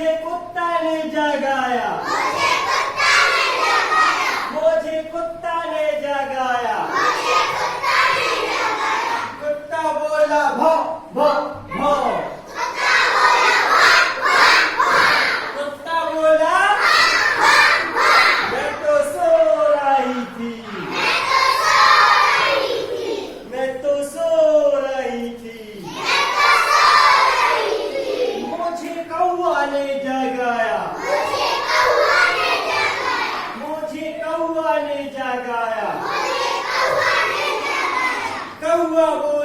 मुझे कुत्ता ने जगाया, मुझे कुत्ता ने जगाया, कुत्ता बोला भौ भौ भौ, कुत्ता बोला मैं तो सो रही थी, मैं तो सो रही थी, मुझे कौवा ने जगाया, मुझे कौवा ने जगाया, कौवा बोला